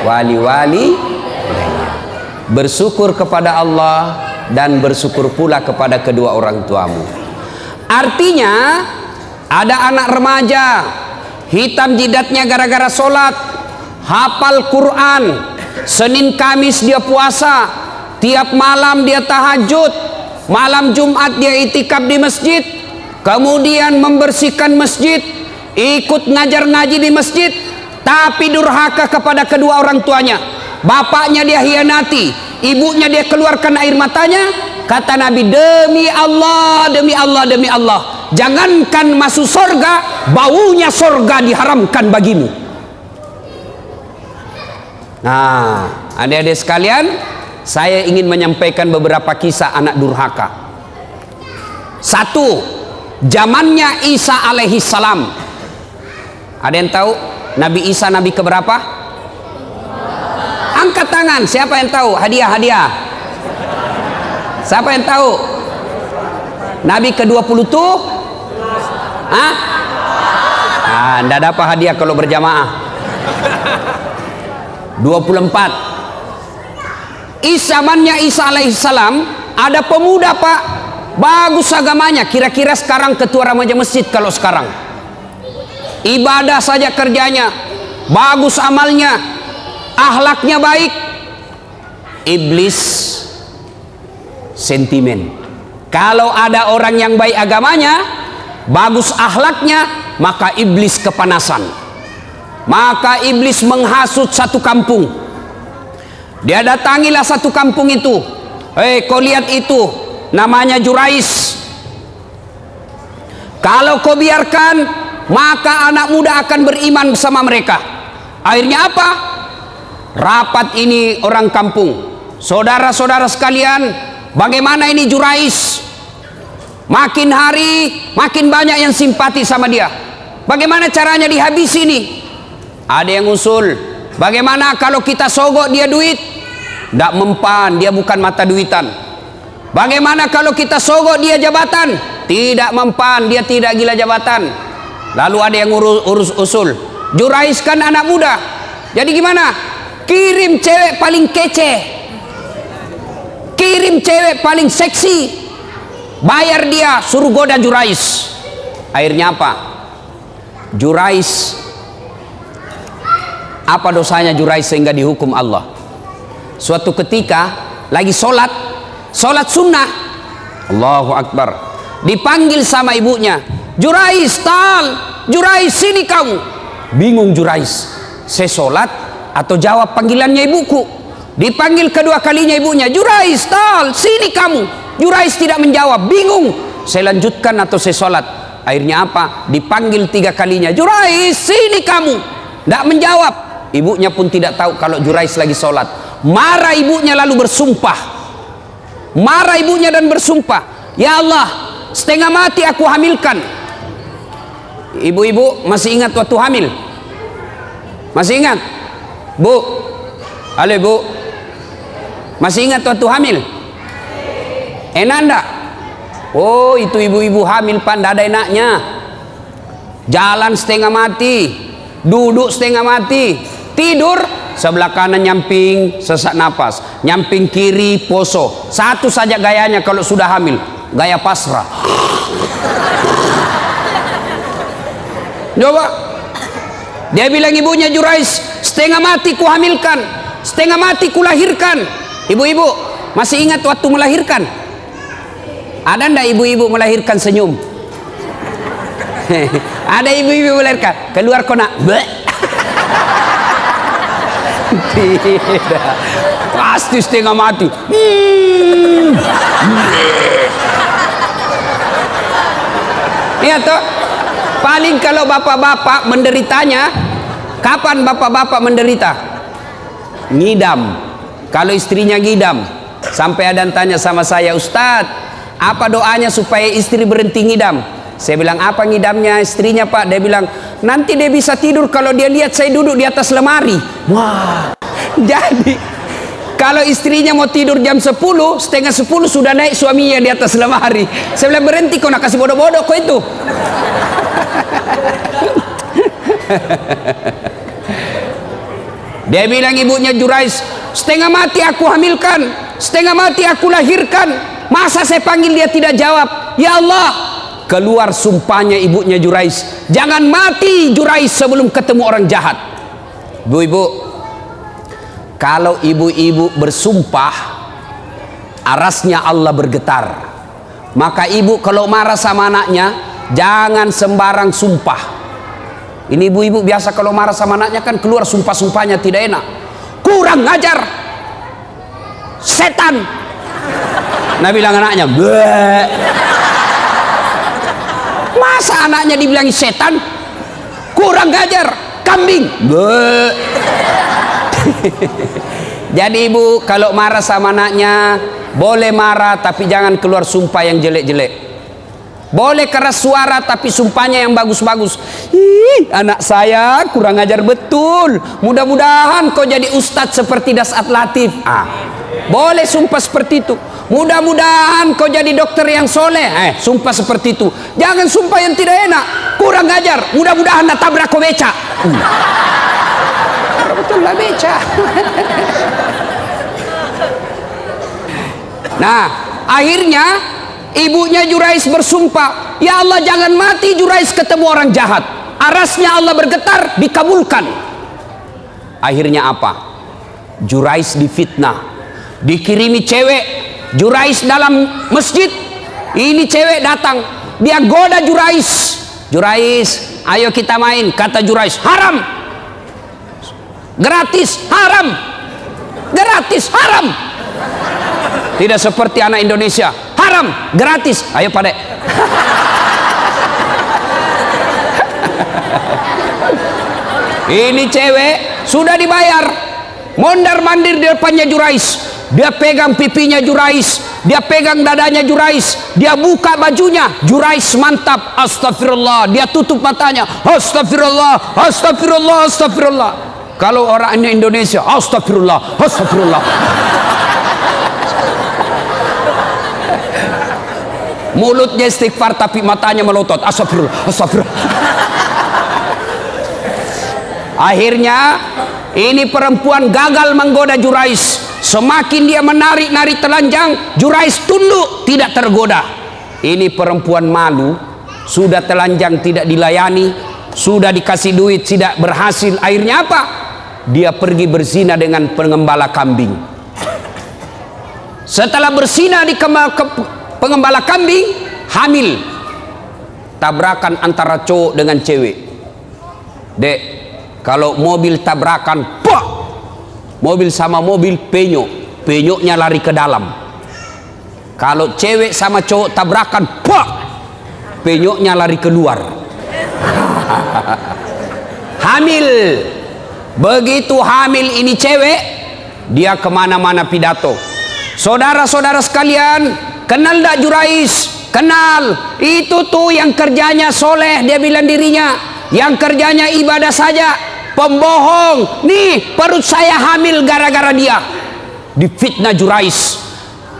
wali-wali, bersyukur kepada Allah dan bersyukur pula kepada kedua orang tuamu. Artinya ada anak remaja hitam jidatnya gara-gara sholat, hafal Quran, Senin Kamis dia puasa, tiap malam dia tahajud, malam Jumat dia itikaf di masjid, kemudian membersihkan masjid, ikut ngajar ngaji di masjid, tapi durhaka kepada kedua orang tuanya. Bapaknya dia hianati, ibunya dia keluarkan air matanya. Kata Nabi, demi Allah, demi Allah, demi Allah, jangankan masuk sorga, baunya sorga diharamkan bagimu. Nah, adik-adik sekalian, saya ingin menyampaikan beberapa kisah anak durhaka. Satu, zamannya Isa alaihi salam. Ada yang tahu Nabi Isa nabi keberapa? Angkat tangan, siapa yang tahu? Hadiah. Siapa yang tahu? Nabi ke-20 tuh? Hah? Ah, enggak dapat hadiah kalau berjamaah. 24. Zamannya Isa alaihissalam ada pemuda, Pak, bagus agamanya, kira-kira sekarang ketua remaja masjid. Kalau sekarang ibadah saja kerjanya, bagus amalnya, akhlaknya baik. Iblis sentimen. Kalau ada orang yang baik agamanya, bagus akhlaknya, maka iblis kepanasan. Maka iblis menghasut satu kampung. Dia datangilah satu kampung itu. Kau lihat itu, namanya Jurais. Kalau kau biarkan, maka anak muda akan beriman bersama mereka. Akhirnya apa? Rapat ini orang kampung. Saudara-saudara sekalian, bagaimana ini Jurais? Makin hari makin banyak yang simpati sama dia. Bagaimana caranya dihabisi ini? Ada yang usul, bagaimana kalau kita sogok dia duit? Tidak mempan, dia bukan mata duitan. Bagaimana kalau kita sogok dia jabatan? Tidak mempan, dia tidak gila jabatan. Lalu ada yang urus usul, Jurais kan anak muda, jadi gimana? Kirim cewek paling kece, kirim cewek paling seksi, bayar dia, suruh goda Jurais. Akhirnya apa? Jurais, apa dosanya Jurais sehingga dihukum Allah? Suatu ketika lagi sholat sunnah, Allahu Akbar, dipanggil sama ibunya, Jurais, Jurais sini kamu. Bingung Jurais, saya sholat atau jawab panggilannya ibuku? Dipanggil kedua kalinya ibunya, Jurais, sini kamu. Jurais tidak menjawab, bingung, saya lanjutkan atau saya sholat? Akhirnya apa? Dipanggil 3 kalinya, Jurais, sini kamu. Tidak menjawab. Ibunya pun tidak tahu kalau Jurais lagi sholat. Marah ibunya lalu bersumpah. Marah ibunya dan bersumpah, ya Allah, setengah mati aku hamilkan. Ibu-ibu masih ingat waktu hamil? Masih ingat? Bu, halo ibu, masih ingat waktu hamil? Enak enggak? Oh, itu ibu-ibu hamil Pak, enggak ada enaknya. Jalan setengah mati, duduk setengah mati, tidur sebelah kanan nyamping sesak napas, nyamping kiri poso. Satu saja gayanya kalau sudah hamil, gaya pasrah. Coba dia bilang ibunya, Jurais, setengah mati ku hamilkan, setengah mati ku lahirkan. Ibu-ibu masih ingat waktu melahirkan? Ada ndak ibu-ibu melahirkan senyum? Ada ibu-ibu melahirkan keluar kona, tidak, pasti setengah mati. Iya toh. Paling kalau bapak-bapak menderitanya, kapan bapak-bapak menderita? Ngidam. Kalau istrinya ngidam, sampai ada yang tanya sama saya, Ustadz, apa doanya supaya istri berhenti ngidam? Saya bilang, apa ngidamnya istrinya Pak? Dia bilang, nanti dia bisa tidur kalau dia lihat saya duduk di atas lemari. Wah, jadi kalau istrinya mau tidur jam 10, setengah 10 sudah naik suaminya di atas lemari. Saya bilang, berhenti kau nak kasih bodoh-bodoh kau itu. Dia bilang ibunya Jurais, setengah mati aku hamilkan, setengah mati aku lahirkan, masa saya panggil dia tidak jawab? Ya Allah, keluar sumpahnya ibunya Jurais, jangan mati Jurais sebelum ketemu orang jahat. Ibu-ibu, kalau ibu-ibu bersumpah, arasnya Allah bergetar. Maka ibu kalau marah sama anaknya, jangan sembarang sumpah. Ini ibu-ibu biasa kalau marah sama anaknya kan keluar sumpah-sumpahnya tidak enak. Kurang ngajar, setan. Nah bilang anaknya, bleh. Masa anaknya dibilangi setan? Kurang ngajar, kambing. Bleh. Jadi ibu kalau marah sama anaknya, boleh marah tapi jangan keluar sumpah yang jelek-jelek. Boleh keras suara tapi sumpahnya yang bagus-bagus. Ih, anak saya kurang ajar betul. Mudah-mudahan kau jadi ustadz seperti Dasat Latif. Boleh sumpah seperti itu. Mudah-mudahan kau jadi dokter yang soleh. Sumpah seperti itu. Jangan sumpah yang tidak enak. Kurang ajar. Mudah-mudahan tabrak kau beca. Betul lah beca. Nah, akhirnya ibunya Jurais bersumpah, ya Allah jangan mati Jurais ketemu orang jahat. Arasnya Allah bergetar, dikabulkan. Akhirnya apa? Jurais difitnah, dikirimi cewek. Jurais dalam masjid, ini cewek datang, dia goda Jurais. Jurais, ayo kita main. Kata Jurais, haram. Gratis, haram. Gratis, haram. Tidak seperti anak Indonesia, haram, gratis. Ayo Pak Dek. Ini cewek sudah dibayar, mondar-mandir di depannya Jurais. Dia pegang pipinya Jurais, dia pegang dadanya Jurais, dia buka bajunya. Jurais mantap, astagfirullah. Dia tutup matanya, astagfirullah, astagfirullah, astagfirullah. Kalau orang Indonesia, astagfirullah, astagfirullah. Mulutnya istighfar tapi matanya melotot, astagfirullah, astagfirullah. Akhirnya ini perempuan gagal menggoda Jurais. Semakin dia menarik-narik telanjang, Jurais tunduk, tidak tergoda. Ini perempuan malu, sudah telanjang tidak dilayani, sudah dikasih duit tidak berhasil. Akhirnya apa? Dia pergi berzina dengan pengembala kambing. Setelah berzina di pengembala kambing, hamil. Tabrakan antara cowok dengan cewek. Dek, kalau mobil tabrakan, pah! Mobil sama mobil penyok, penyoknya lari ke dalam. Kalau cewek sama cowok tabrakan, pah! Penyoknya lari keluar. Hamil. Begitu hamil ini cewek, dia kemana-mana pidato. Saudara-saudara sekalian, kenal tak Jurais? Kenal. Itu tuh yang kerjanya soleh, dia bilang dirinya. Yang kerjanya ibadah saja, pembohong. Nih perut saya hamil gara-gara dia. Difitnah Jurais.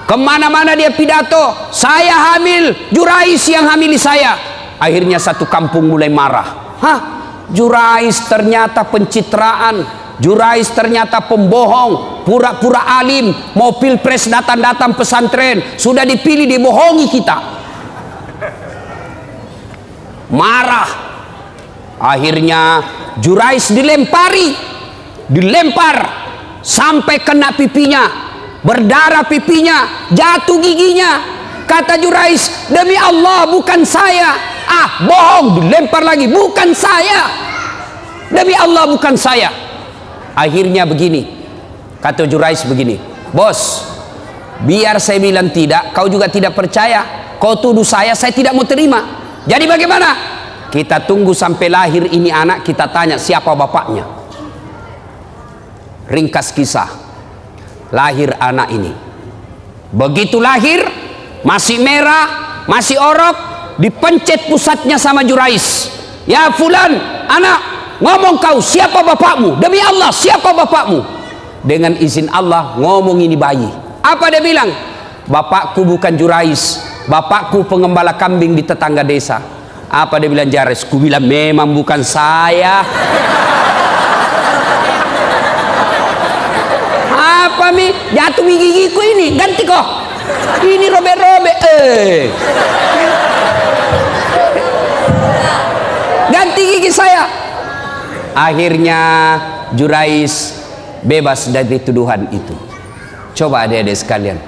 Kemana-mana dia pidato, saya hamil, Jurais yang hamili saya. Akhirnya satu kampung mulai marah. Jurais ternyata pencitraan, Jurais ternyata pembohong, pura-pura alim, mau pilpres datang-datang pesantren, sudah dipilih dibohongi kita. Marah. Akhirnya Jurais dilempar sampai kena pipinya, berdarah pipinya, jatuh giginya. Kata Jurais, demi Allah bukan saya. Bohong, dilempar lagi, bukan saya. Demi Allah bukan saya. Akhirnya begini, kata Jurais begini, bos, biar saya bilang tidak, kau juga tidak percaya. Kau tuduh saya tidak mau terima. Jadi bagaimana? Kita tunggu sampai lahir ini anak, kita tanya siapa bapaknya. Ringkas kisah, lahir anak ini. Begitu lahir, masih merah, masih orok, dipencet pusatnya sama Jurais. Ya fulan, anak, ngomong kau, siapa bapakmu? Demi Allah, siapa bapakmu? Dengan izin Allah, ngomong ini bayi. Apa dia bilang? Bapakku bukan Jurais, bapakku pengembala kambing di tetangga desa. Apa dia bilang Jurais? Ku bilang memang bukan saya. Mami, jatuh gigiku ini, ganti kok. Ini robek-robek. Ganti gigi saya. Akhirnya Jurais bebas dari tuduhan itu. Coba adik-adik sekalian,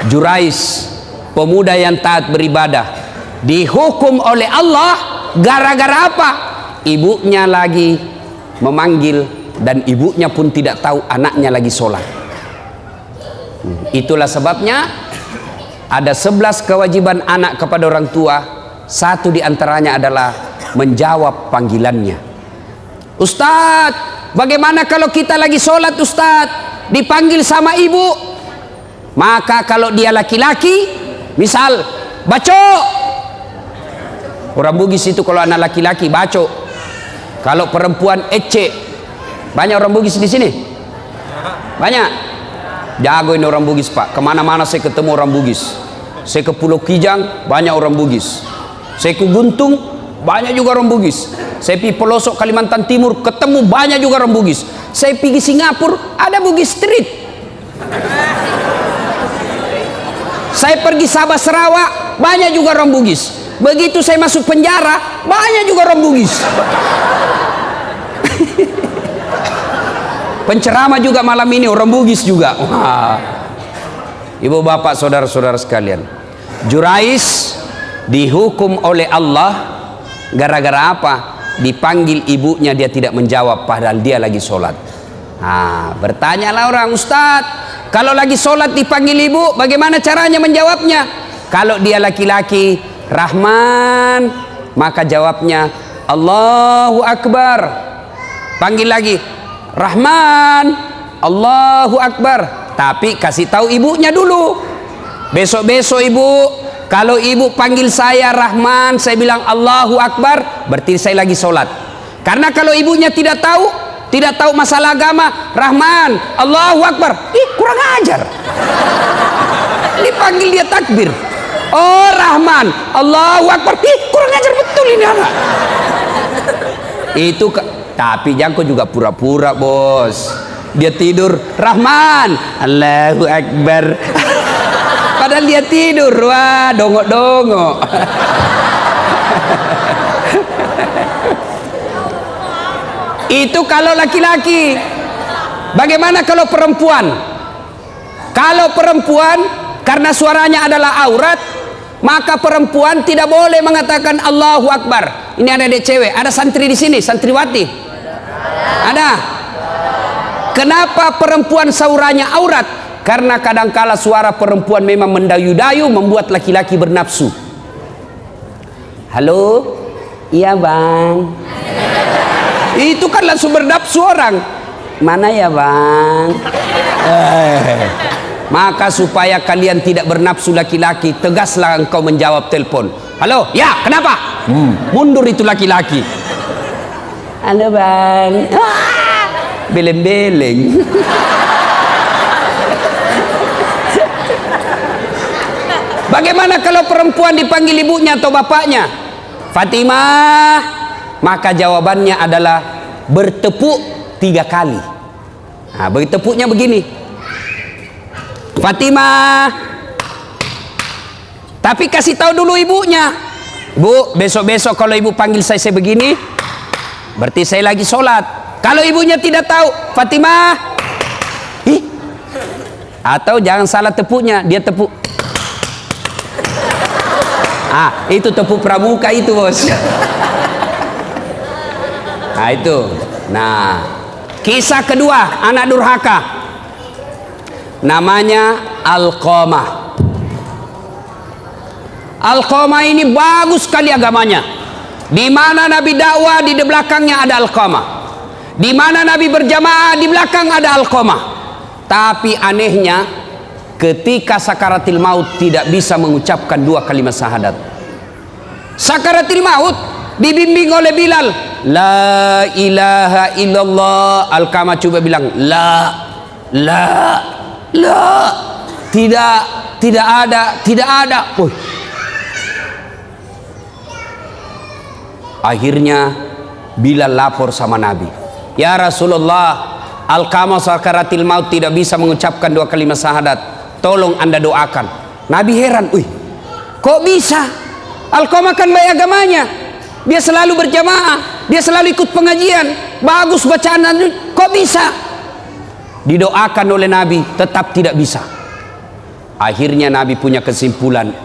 Jurais, pemuda yang taat beribadah, dihukum oleh Allah gara-gara apa? Ibunya lagi memanggil dan ibunya pun tidak tahu anaknya lagi sholat. Itulah sebabnya ada 11 kewajiban anak kepada orang tua. Satu diantaranya adalah menjawab panggilannya. Ustadz, bagaimana kalau kita lagi sholat Ustadz, dipanggil sama ibu? Maka kalau dia laki-laki, misal bacok, orang Bugis itu kalau anak laki-laki bacok, kalau perempuan ece. Banyak orang Bugis di sini? Banyak. Jago ini orang Bugis Pak. Kemana-mana saya ketemu orang Bugis. Saya ke Pulau Kijang, banyak orang Bugis. Saya ke Guntung, banyak juga orang Bugis. Saya pergi pelosok Kalimantan Timur, ketemu banyak juga orang Bugis. Saya pergi Singapura, ada Bugis Street. Saya pergi Sabah Sarawak, banyak juga orang Bugis. Begitu saya masuk penjara, banyak juga orang Bugis. Penceramah juga malam ini orang Bugis juga. Wah. Ibu bapak saudara-saudara sekalian, Jurais dihukum oleh Allah gara-gara apa? Dipanggil ibunya, dia tidak menjawab padahal dia lagi sholat. Bertanyalah orang, Ustadz, kalau lagi sholat dipanggil ibu, bagaimana caranya menjawabnya? Kalau dia laki-laki, Rahman, maka jawabnya Allahu Akbar. Panggil lagi, Rahman, Allahu Akbar. Tapi kasih tahu ibunya dulu. Besok-besok ibu, kalau ibu panggil saya Rahman, saya bilang Allahu Akbar, berarti saya lagi sholat. Karena kalau ibunya tidak tahu masalah agama, Rahman, Allahu Akbar, kurang ajar. Dipanggil dia takbir. Oh Rahman, Allahu Akbar, kurang ajar betul ini anak. Itu tapi Jangko juga pura-pura bos. Dia tidur, Rahman, Allahu Akbar. Padahal dia tidur, wah dongok-dongok. Itu kalau laki-laki. Bagaimana kalau perempuan? Kalau perempuan, karena suaranya adalah aurat, maka perempuan tidak boleh mengatakan Allahu Akbar. Ini ada adik cewek, ada santri di sini, santriwati. Ada. Kenapa perempuan saurannya aurat? Karena kadangkala suara perempuan memang mendayu-dayu, membuat laki-laki bernafsu. Halo? Iya bang. Itu kan langsung bernafsu orang. Mana ya bang? Maka supaya kalian tidak bernafsu laki-laki, tegaslah engkau menjawab telepon. Halo? Ya, kenapa? Mundur itu laki-laki. Halo bang. Beleng-beleng. Bagaimana kalau perempuan dipanggil ibunya atau bapaknya? Fatimah, maka jawabannya adalah bertepuk 3 kali. Bertepuknya begini, Fatimah. Tapi kasih tahu dulu ibunya, Bu, besok-besok kalau ibu panggil saya begini, berarti saya lagi sholat. Kalau ibunya tidak tahu, Fatimah, atau jangan salah tepuknya, dia tepuk. Itu tepuk pramuka itu bos. Itu. Nah, kisah kedua anak durhaka, namanya Alqamah. Alqamah ini bagus sekali agamanya. Di mana Nabi dakwah, di belakangnya ada Alqamah. Di mana Nabi berjamaah, di belakang ada Alqamah. Tapi anehnya, ketika sakaratil maut tidak bisa mengucapkan 2 kalimat syahadat. Sakaratil maut dibimbing oleh Bilal, la ilaha illallah. Alqamah coba bilang la, tidak ada. Akhirnya Bilal lapor sama Nabi, ya Rasulullah, Alqamah sakaratil maut tidak bisa mengucapkan 2 kalimat syahadat, tolong anda doakan. Nabi heran, kok bisa? Alqamah kan baik agamanya, dia selalu berjamaah, dia selalu ikut pengajian, bagus bacaan, kok bisa? Didoakan oleh Nabi, tetap tidak bisa. Akhirnya Nabi punya kesimpulan,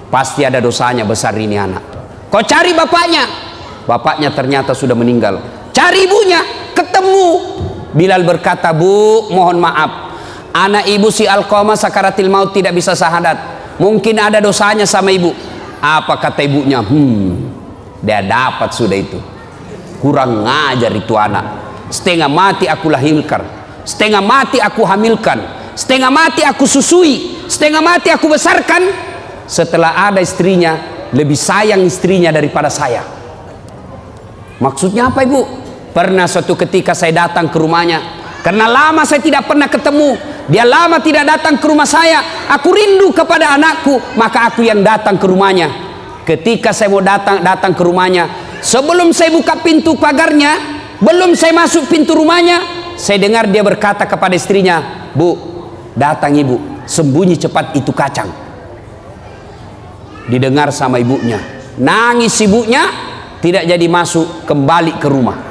pasti ada dosanya besar ini anak. Kau cari bapaknya, bapaknya ternyata sudah meninggal. Cari ibunya, ketemu. Bilal berkata, Bu, mohon maaf, anak ibu si Alqamah sakaratil maut tidak bisa syahadat, mungkin ada dosanya sama ibu. Apa kata ibunya? Dia dapat sudah itu. Kurang ngajar itu anak. Setengah mati aku lahirkan, setengah mati aku hamilkan, setengah mati aku susui, setengah mati aku besarkan. Setelah ada istrinya, lebih sayang istrinya daripada saya. Maksudnya apa ibu? Pernah suatu ketika saya datang ke rumahnya, karena lama saya tidak pernah ketemu, dia lama tidak datang ke rumah saya, aku rindu kepada anakku, maka aku yang datang ke rumahnya. Ketika saya mau datang ke rumahnya, sebelum saya buka pintu pagarnya, belum saya masuk pintu rumahnya, saya dengar dia berkata kepada istrinya, Bu, datang ibu, sembunyi cepat itu kacang. Didengar sama ibunya, nangis ibunya, tidak jadi masuk kembali ke rumah.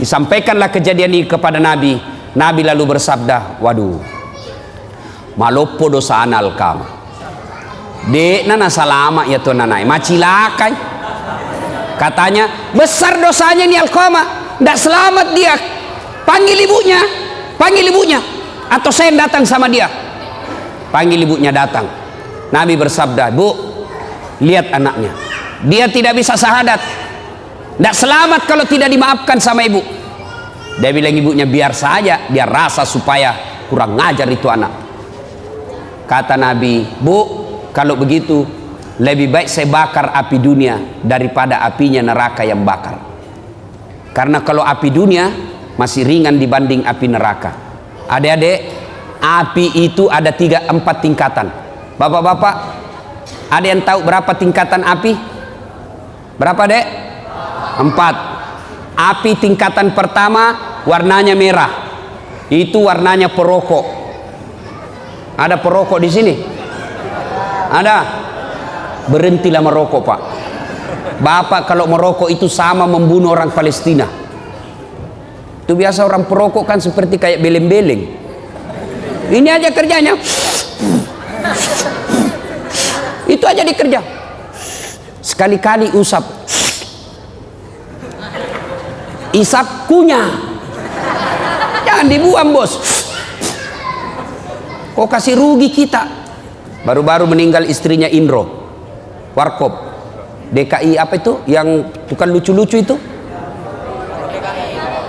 Disampaikanlah kejadian ini kepada Nabi. Nabi lalu bersabda, waduh, malopo dosa Alqamah. Dek nana salama ya tuan nanai, macilakai. Katanya besar dosanya nih Alqamah, tidak selamat dia. Panggil ibunya, panggil ibunya, atau saya yang datang sama dia. Panggil ibunya datang. Nabi bersabda, Bu, lihat anaknya, dia tidak bisa syahadat, tidak selamat kalau tidak dimaafkan sama ibu. Dia bilang ibunya, biar saja, dia rasa supaya kurang ngajar itu anak. Kata Nabi, Bu, kalau begitu lebih baik saya bakar api dunia daripada apinya neraka yang bakar. Karena kalau api dunia masih ringan dibanding api neraka. Adik-adik, api itu ada 3-4 tingkatan. Bapak-bapak, ada yang tahu berapa tingkatan api? Berapa dek? 4. Api tingkatan pertama warnanya merah, itu warnanya perokok. Ada perokok di sini? Ada? Berhentilah merokok pak. Bapak kalau merokok itu sama membunuh orang Palestina. Itu biasa orang perokok kan seperti kayak beleng-beleng. Ini aja kerjanya. Itu aja dikerja. Sekali-kali usap, isap kunyah, jangan dibuang bos. Kok kasih rugi kita. Baru-baru meninggal istrinya Indro Warkop DKI, apa itu yang tukang lucu-lucu itu,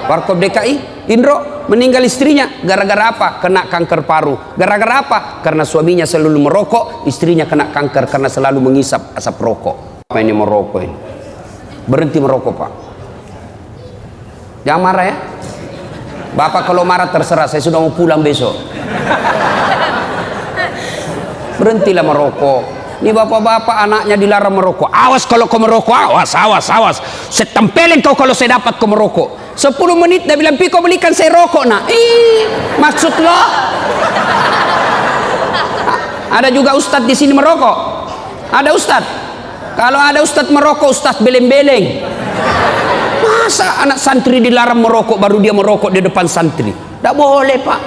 Warkop DKI. Indro meninggal istrinya gara-gara apa? Kena kanker paru. Gara-gara apa? Karena suaminya selalu merokok, istrinya kena kanker karena selalu mengisap asap rokok. Apa ini merokok ini? Berhenti merokok pak. Jangan marah ya. Bapak kalau marah terserah, saya sudah mau pulang besok. Berhentilah merokok. Ini bapak-bapak anaknya dilarang merokok. Awas kalau kau merokok, awas, awas, awas. Saya tempelin kau kalau saya dapat kau merokok. 10 menit dia bilang, Pi kau belikan saya rokok nak. Maksud lo? Ada juga ustadz di sini merokok? Ada ustadz? Kalau ada ustadz merokok, ustadz beleng-beleng. Masa anak santri dilarang merokok baru dia merokok di depan santri? Tidak boleh pak.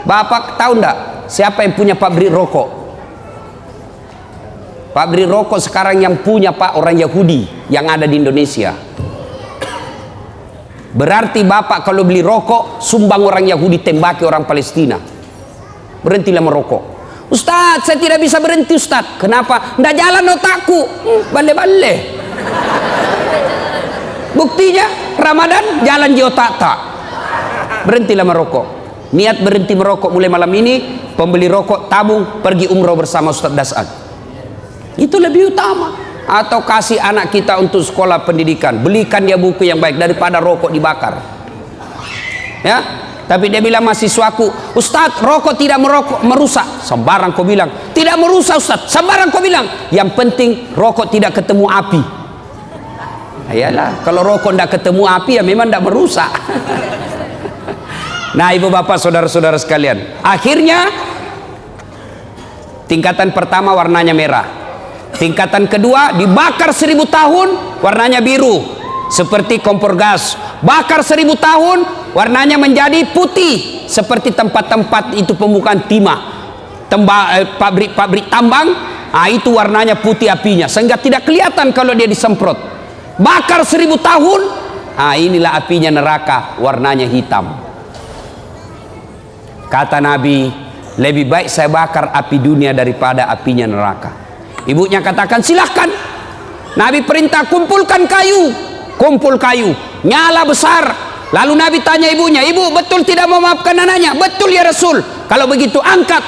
Bapak tahu enggak siapa yang punya pabrik rokok? Pabrik rokok sekarang yang punya pak orang Yahudi yang ada di Indonesia. Berarti bapak kalau beli rokok sumbang orang Yahudi, tembaki orang Palestina. Berhentilah merokok. Ustadz saya tidak bisa berhenti Ustadz. Kenapa? Nggak jalan otakku. Bale-bale. Buktinya Ramadan jalan di otak tak. Berhentilah merokok. Niat berhenti merokok mulai malam ini. Pembeli rokok tabung pergi umroh bersama Ustadz Das'ad. Itu lebih utama. Atau kasih anak kita untuk sekolah pendidikan, belikan dia buku yang baik daripada rokok dibakar. Ya, tapi dia bilang mahasiswaku, Ustadz rokok tidak merusak. Sembarang kau bilang tidak merusak Ustadz, sembarang kau bilang. Yang penting rokok tidak ketemu api. Ayalah, kalau rokok tidak ketemu api ya memang tidak merusak. Nah, ibu bapak, saudara-saudara sekalian, akhirnya tingkatan pertama warnanya merah, tingkatan kedua dibakar 1000 tahun warnanya biru seperti kompor gas, bakar 1000 tahun warnanya menjadi putih seperti tempat-tempat itu pembukaan timah, pabrik tambang. Nah, itu warnanya putih apinya sehingga tidak kelihatan kalau dia disemprot. Bakar 1000 tahun, nah inilah apinya neraka, warnanya hitam. Kata Nabi, lebih baik saya bakar api dunia daripada apinya neraka. Ibunya katakan, silahkan. Nabi perintah, kumpulkan kayu. Kumpul kayu, nyala besar. Lalu Nabi tanya ibunya, ibu betul tidak mau maafkan anaknya? Betul ya Rasul. Kalau begitu angkat.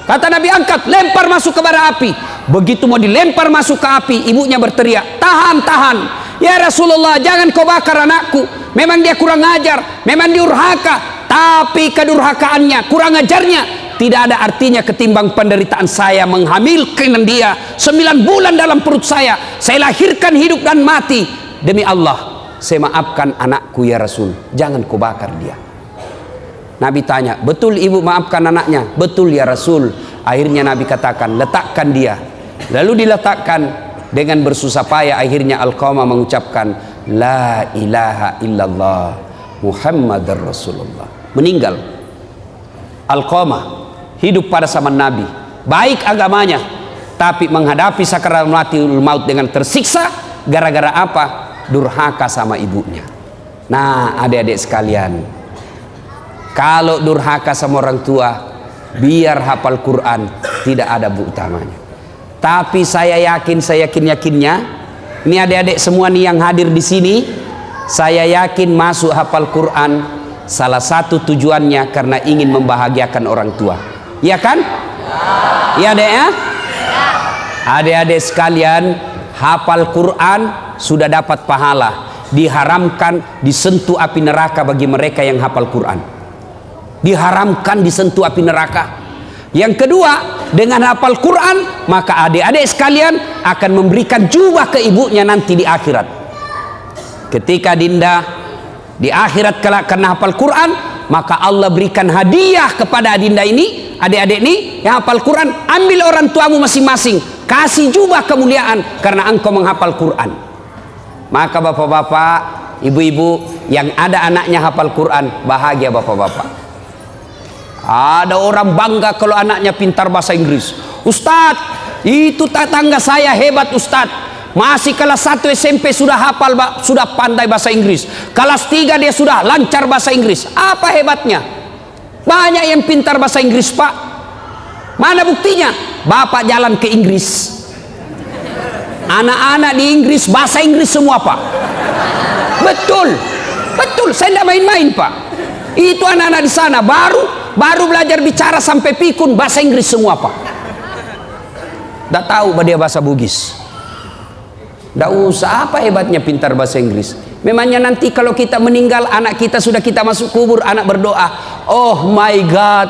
Kata Nabi, angkat, lempar masuk ke bara api. Begitu mau dilempar masuk ke api, ibunya berteriak, tahan, tahan. Ya Rasulullah, jangan kau bakar anakku. Memang dia kurang ajar, memang diurhaka. Tapi kedurhakaannya, kurang ajarnya tidak ada artinya ketimbang penderitaan saya menghamilkan dia 9 bulan dalam perut saya lahirkan hidup dan mati. Demi Allah, saya maafkan anakku ya Rasul, jangan kau bakar dia. Nabi tanya, betul ibu maafkan anaknya? Betul ya Rasul. Akhirnya Nabi katakan, letakkan dia. Lalu diletakkan dengan bersusah payah. Akhirnya Alqamah mengucapkan, la ilaha illallah Muhammadar Rasulullah. Meninggal. Alqamah hidup pada zaman Nabi, baik agamanya, tapi menghadapi sakaratul maut dengan tersiksa. Gara-gara apa? Durhaka sama ibunya. Nah, adik-adik sekalian, kalau durhaka sama orang tua, biar hafal Quran tidak ada bu utamanya. Tapi saya yakinnya, ini adik-adik semua nih yang hadir di sini, saya yakin masuk hafal Quran salah satu tujuannya karena ingin membahagiakan orang tua. Ya kan? Ya adek ya? Adik-adik sekalian, hafal Quran sudah dapat pahala. Diharamkan disentuh api neraka bagi mereka yang hafal Quran. Diharamkan disentuh api neraka. Yang kedua, dengan hafal Quran, maka adik-adik sekalian akan memberikan jubah ke ibunya nanti di akhirat. Ketika dinda di akhirat karena hafal Quran, maka Allah berikan hadiah kepada adinda ini, adik-adik ini yang hafal Quran. Ambil orang tuamu masing-masing, kasih jubah kemuliaan karena engkau menghafal Quran. Maka bapak-bapak, ibu-ibu yang ada anaknya hafal Quran, bahagia bapak-bapak. Ada orang bangga kalau anaknya pintar bahasa Inggris. Ustadz, itu tetangga saya hebat Ustadz, masih kelas 1 SMP sudah hafal, sudah pandai bahasa Inggris. Kelas 3 dia sudah lancar bahasa Inggris. Apa hebatnya? Banyak yang pintar bahasa Inggris pak. Mana buktinya? Bapak jalan ke Inggris, anak-anak di Inggris bahasa Inggris semua pak. Betul, betul, saya tidak main-main pak. Itu anak-anak di sana baru belajar bicara sampai pikun bahasa Inggris semua pak. Tidak tahu dia bahasa Bugis. Tidak usah, apa hebatnya pintar bahasa Inggris. Memangnya nanti kalau kita meninggal, anak kita sudah kita masuk kubur, anak berdoa, oh my God,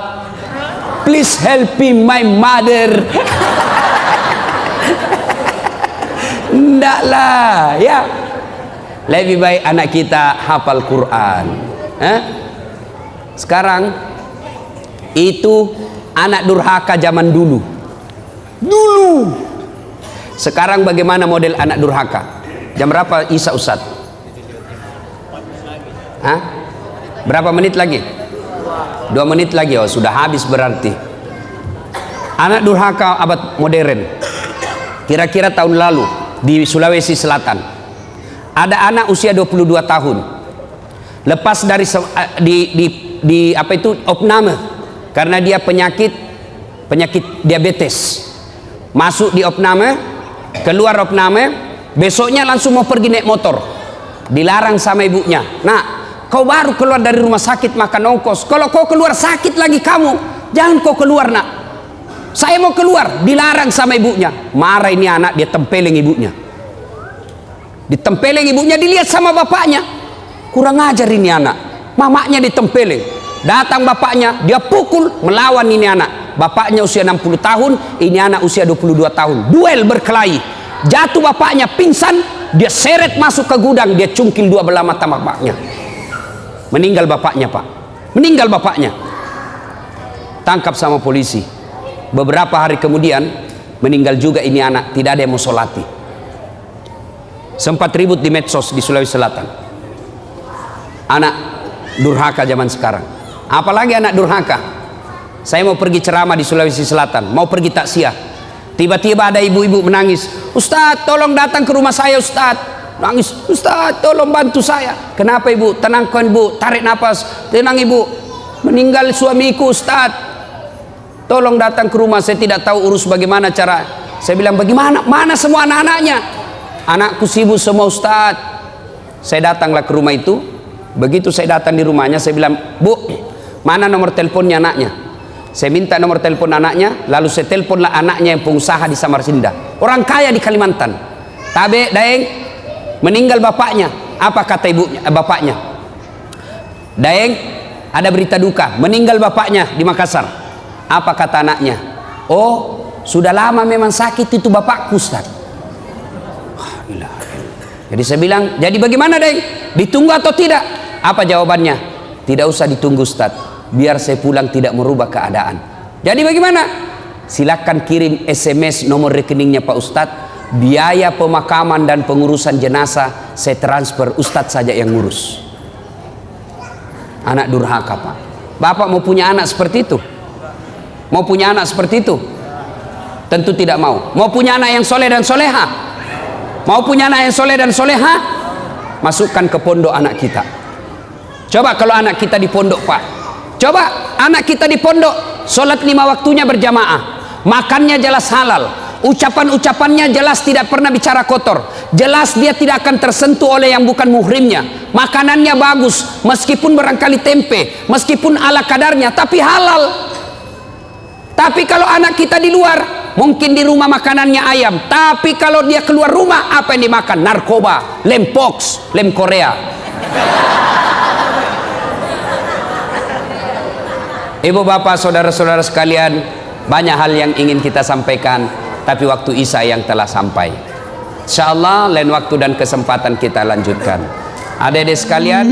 please help me my mother. Tidak lah ya. Lebih baik anak kita hafal Quran. Sekarang itu anak durhaka zaman dulu. Sekarang bagaimana model anak durhaka? Jam berapa Isa Ustaz? Hah? Berapa menit lagi? 2 menit lagi. Oh sudah habis berarti. Anak durhaka abad modern. Kira-kira tahun lalu di Sulawesi Selatan ada anak usia 22 tahun. Lepas dari di apa itu opname karena dia penyakit diabetes. Masuk di opname, keluar opname, besoknya langsung mau pergi naik motor. Dilarang sama ibunya. Nah, kau baru keluar dari rumah sakit makan ongkos. Kalau kau keluar sakit lagi kamu, jangan kau keluar nak. Saya mau keluar, dilarang sama ibunya. Marah ini anak, dia tempeleng ibunya. Ditempeleng ibunya, dilihat sama bapaknya. Kurang ajar ini anak. Mamanya ditempeleng. Datang bapaknya, dia pukul, melawan ini anak. Bapaknya usia 60 tahun, ini anak usia 22 tahun. Duel berkelahi. Jatuh bapaknya, pingsan, dia seret masuk ke gudang, dia cungkil 2 belah mata bapaknya. Meninggal bapaknya pak. meninggal bapaknya. Tangkap sama polisi. Beberapa hari kemudian meninggal juga ini anak, tidak ada yang mau solati. Sempat ribut di medsos di Sulawesi Selatan. Anak durhaka zaman sekarang. Apalagi anak durhaka. Saya mau pergi ceramah di Sulawesi Selatan, mau pergi takziah. Tiba-tiba ada ibu-ibu menangis, "Ustadz, tolong datang ke rumah saya, Ustadz." Nangis, "Ustadz, tolong bantu saya." "Kenapa ibu?" "Tenangkan ibu, tarik nafas." "Tenang ibu, meninggal suamiku, Ustadz. Tolong datang ke rumah, saya tidak tahu urus bagaimana cara." Saya bilang, "Bagaimana? Mana semua anak-anaknya?" "Anakku sibuk semua, Ustadz." Saya datanglah ke rumah itu. Begitu saya datang di rumahnya, saya bilang, "Bu, mana nomor teleponnya anaknya?" Saya minta nomor telepon anaknya, lalu saya teleponlah anaknya yang pengusaha di Samarinda, orang kaya di Kalimantan. "Tabe, Daeng, meninggal bapaknya." "Apa kata ibunya, bapaknya?" "Daeng, ada berita duka, meninggal bapaknya di Makassar." "Apa kata anaknya?" "Oh, sudah lama memang sakit itu bapakku, Ustaz." Jadi saya bilang, "Jadi bagaimana, Daeng? Ditunggu atau tidak?" Apa jawabannya? "Tidak usah ditunggu, Ustaz. Biar saya pulang tidak merubah keadaan." Jadi bagaimana? Silakan kirim SMS nomor rekeningnya Pak Ustadz. Biaya pemakaman dan pengurusan jenazah saya transfer, Ustadz saja yang ngurus. Anak durhaka, Pak. Bapak mau punya anak seperti itu? Mau punya anak seperti itu? Tentu tidak mau. Mau punya anak yang soleh dan soleha? Mau punya anak yang soleh dan soleha? Masukkan ke pondok anak kita. Coba kalau anak kita di pondok, Pak. Coba anak kita di pondok, sholat 5 waktunya berjamaah, makannya jelas halal, ucapan-ucapannya jelas tidak pernah bicara kotor, jelas dia tidak akan tersentuh oleh yang bukan muhrimnya, makanannya bagus, meskipun barangkali tempe, meskipun ala kadarnya, tapi halal. Tapi kalau anak kita di luar, mungkin di rumah makanannya ayam, tapi kalau dia keluar rumah, apa yang dimakan? Narkoba, lem pox, lem Korea. Ibu bapak saudara-saudara sekalian, banyak hal yang ingin kita sampaikan, tapi waktu Isya yang telah sampai. Insyaallah lain waktu dan kesempatan kita lanjutkan. Adik-adik sekalian,